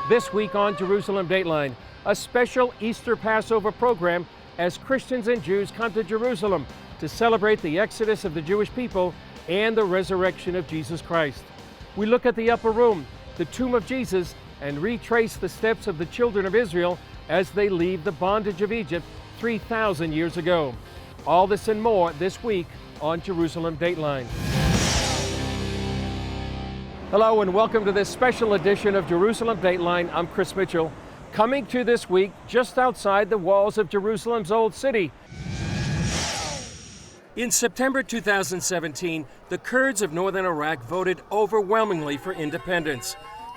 This week on Jerusalem Dateline, a special Easter Passover program as Christians and Jews come to Jerusalem to celebrate the exodus of the Jewish people and the resurrection of Jesus Christ. We look at the upper room, the tomb of Jesus, and retrace the steps of the children of Israel as they leave the bondage of Egypt 3,000 years ago. All this and more this week on Jerusalem Dateline. Hello and welcome to this special edition of Jerusalem Dateline. I'm Chris Mitchell, coming to this week just outside the walls of Jerusalem's Old City. In September 2017, the Kurds of northern Iraq voted overwhelmingly for independence.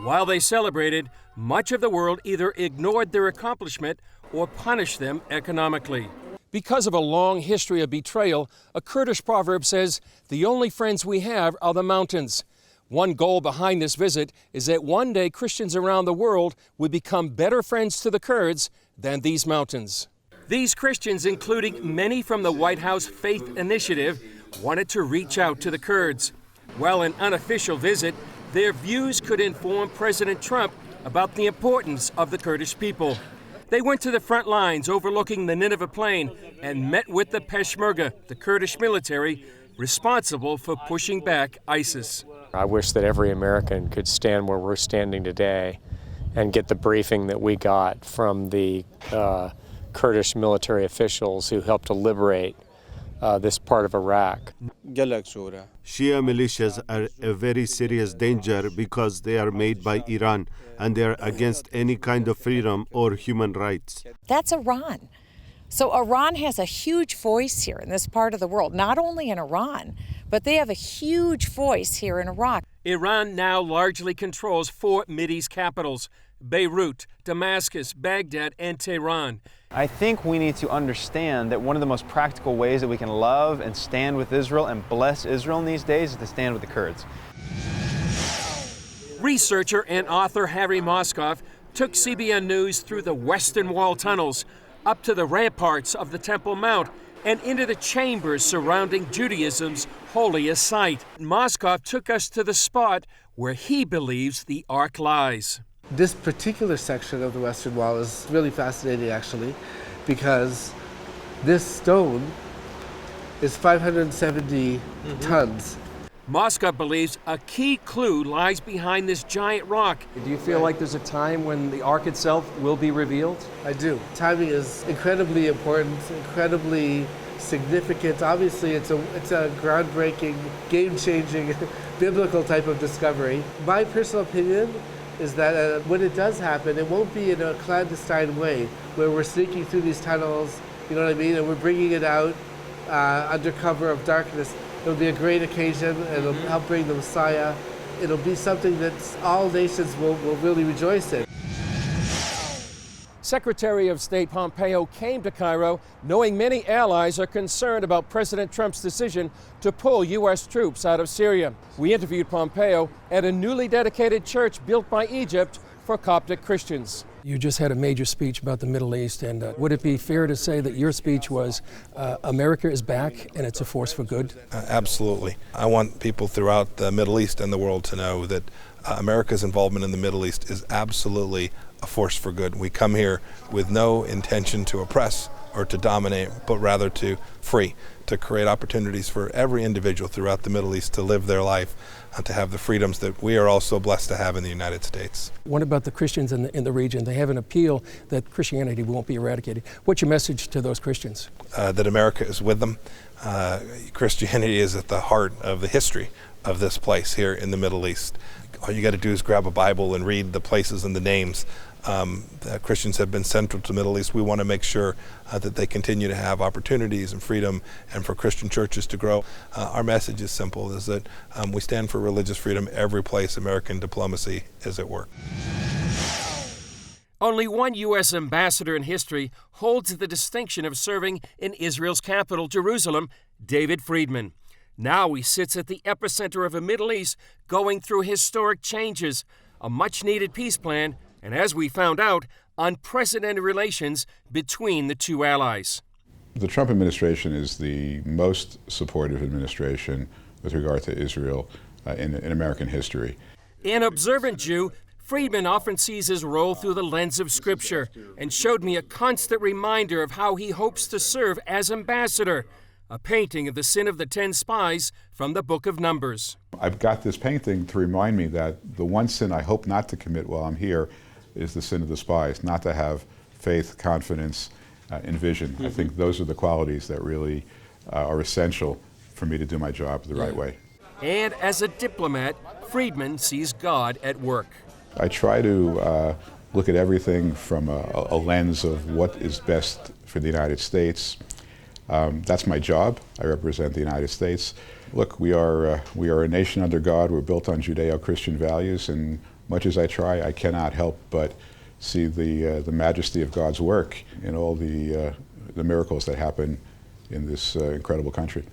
While they celebrated, much of the world either ignored their accomplishment or punished them economically. Because of a long history of betrayal, a Kurdish proverb says, "The only friends we have are the mountains." One goal behind this visit is that one day Christians around the world would become better friends to the Kurds than these mountains. These Christians, including many from the White House Faith Initiative, wanted to reach out to the Kurds. While an unofficial visit, their views could inform President Trump about the importance of the Kurdish people. They went to the front lines overlooking the Nineveh Plain and met with the Peshmerga, the Kurdish military responsible for pushing back ISIS. I wish that every American could stand where we're standing today and get the briefing that we got from the Kurdish military officials who helped to liberate this part of Iraq. Shia militias are a very serious danger because they are made by Iran and they are against any kind of freedom or human rights. That's Iran. So Iran has a huge voice here in this part of the world, not only in Iran, but they have a huge voice here in Iraq. Iran now largely controls four Mideast capitals: Beirut, Damascus, Baghdad, and Tehran. I think we need to understand that one of the most practical ways that we can love and stand with Israel and bless Israel in these days is to stand with the Kurds. Researcher and author Harry Moskoff took CBN News through the Western Wall tunnels, up to the ramparts of the Temple Mount, and into the chambers surrounding Judaism's holiest site. Moskoff took us to the spot where he believes the Ark lies. This particular section of the Western Wall is really fascinating, actually, because this stone is 570 tons. Moskoff believes a key clue lies behind this giant rock. Do you feel like there's a time when the Ark itself will be revealed? I do. Timing is incredibly important, incredibly significant. Obviously, it's a groundbreaking, game-changing, biblical type of discovery. My personal opinion is that when it does happen, it won't be in a clandestine way where we're sneaking through these tunnels, you know what I mean, and we're bringing it out under cover of darkness. It'll be a great occasion, and it'll help bring the Messiah. It'll be something that all nations will really rejoice in. Secretary of State Pompeo came to Cairo knowing many allies are concerned about President Trump's decision to pull U.S. troops out of Syria. We interviewed Pompeo at a newly dedicated church built by Egypt for Coptic Christians. You just had a major speech about the Middle East, and would it be fair to say that your speech was America is back and it's a force for good? Absolutely. I want people throughout the Middle East and the world to know that America's involvement in the Middle East is absolutely a force for good. We come here with no intention to oppress or to dominate, but rather to free, to create opportunities for every individual throughout the Middle East to live their life, to have the freedoms that we are also blessed to have in the United States. What about the Christians in the region? They have an appeal that Christianity won't be eradicated. What's your message to those Christians? That America is with them. Christianity is at the heart of the history of this place here in the Middle East. All you got to do is grab a Bible and read the places and the names that Christians have been central to the Middle East. We want to make sure that they continue to have opportunities and freedom, and for Christian churches to grow. Our message is simple, is that we stand for religious freedom every place American diplomacy is at work. Only one U.S. ambassador in history holds the distinction of serving in Israel's capital, Jerusalem, David Friedman. Now he sits at the epicenter of a Middle East going through historic changes, a much-needed peace plan, and as we found out, unprecedented relations between the two allies. The Trump administration is the most supportive administration with regard to Israel in American history. An observant Jew Friedman often sees his role through the lens of Scripture and showed me a constant reminder of how he hopes to serve as ambassador, a painting of the sin of the 10 spies from the book of Numbers. I've got this painting to remind me that the one sin I hope not to commit while I'm here is the sin of the spies, not to have faith, confidence, and vision. I think those are the qualities that really are essential for me to do my job the right way. And as a diplomat, Friedman sees God at work. I try to look at everything from a lens of what is best for the United States. That's my job. I represent the United States. Look, we are a nation under God. We're built on Judeo-Christian values, and much as I try, I cannot help but see the majesty of God's work in all the miracles that happen in this incredible country.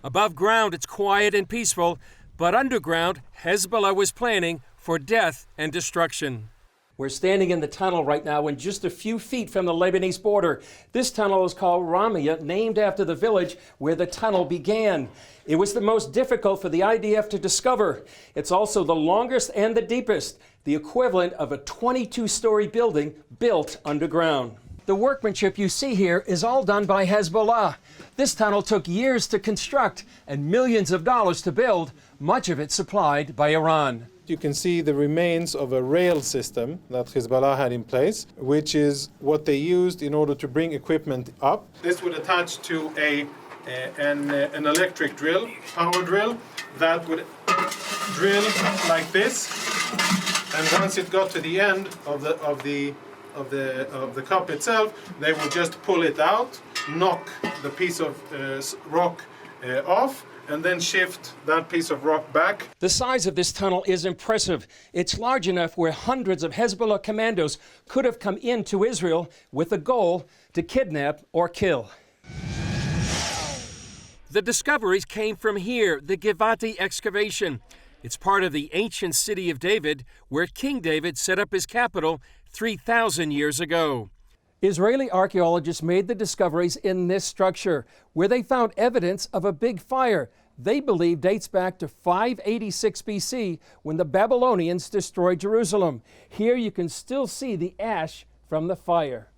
Above ground, it's quiet and peaceful, but underground, Hezbollah was planning for death and destruction. We're standing in the tunnel right now and just a few feet from the Lebanese border. This tunnel is called Ramia, named after the village where the tunnel began. It was the most difficult for the IDF to discover. It's also the longest and the deepest, the equivalent of a 22-story building built underground. The workmanship you see here is all done by Hezbollah. This tunnel took years to construct and millions of dollars to build, much of it supplied by Iran. You can see the remains of a rail system that Hezbollah had in place, which is what they used in order to bring equipment up. This would attach to an electric drill, power drill, that would drill like this. And once it got to the end of the cup itself, they would just pull it out, knock the piece of rock off, and then shift that piece of rock back. The size of this tunnel is impressive. It's large enough where hundreds of Hezbollah commandos could have come into Israel with the goal to kidnap or kill. The discoveries came from here, the Givati excavation. It's part of the ancient city of David, where King David set up his capital 3,000 years ago. Israeli archaeologists made the discoveries in this structure, where they found evidence of a big fire they believe dates back to 586 BC, when the Babylonians destroyed Jerusalem. Here you can still see the ash from the fire.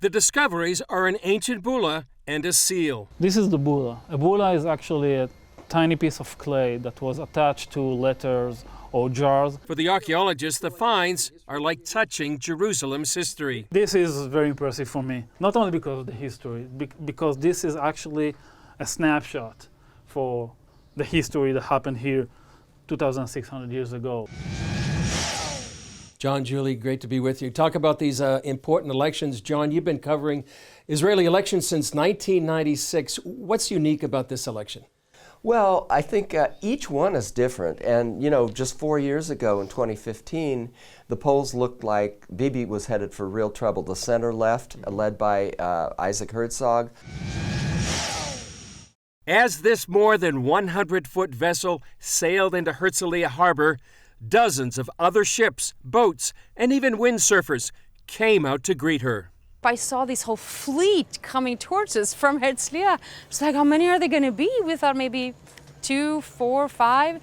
The discoveries are an ancient bulla and a seal. This is the bulla. A bulla is actually a tiny piece of clay that was attached to letters or jars. For the archaeologists, the finds are like touching Jerusalem's history. This is very impressive for me, not only because of the history, because this is actually a snapshot for the history that happened here 2,600 years ago. John, Julie, great to be with you. Talk about these important elections. John, you've been covering Israeli elections since 1996. What's unique about this election? Well, I think each one is different. And, you know, just 4 years ago in 2015, the polls looked like Bibi was headed for real trouble. The center left, led by Isaac Herzog. As this more than 100-foot vessel sailed into Herzliya Harbor, dozens of other ships, boats, and even windsurfers came out to greet her. I saw this whole fleet coming towards us from Herzliya. It's like, how many are they going to be? We thought maybe 2, 4, 5.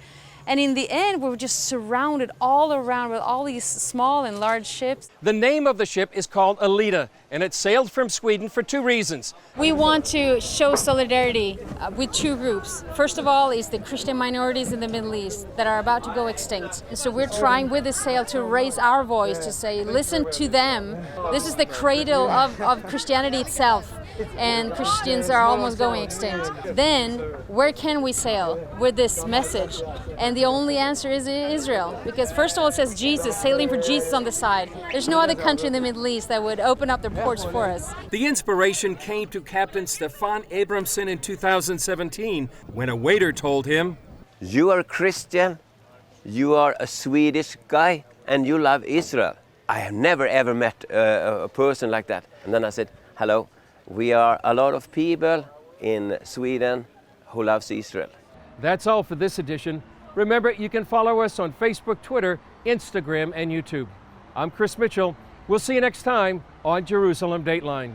And in the end, we were just surrounded all around with all these small and large ships. The name of the ship is called Alida, and it sailed from Sweden for 2 reasons. We want to show solidarity with 2 groups. First of all is the Christian minorities in the Middle East that are about to go extinct. And so we're trying with this sail to raise our voice to say, listen to them. This is the cradle of Christianity itself. And Christians are almost going extinct. Then, where can we sail with this message? And the only answer is Israel. Because first of all, it says Jesus, sailing for Jesus on the side. There's no other country in the Middle East that would open up their ports for us. The inspiration came to Captain Stefan Abramson in 2017 when a waiter told him, "You are a Christian, you are a Swedish guy, and you love Israel. I have never ever met a person like that." And then I said, "Hello. We are a lot of people in Sweden who loves Israel." That's all for this edition. Remember, you can follow us on Facebook, Twitter, Instagram, and YouTube. I'm Chris Mitchell. We'll see you next time on Jerusalem Dateline.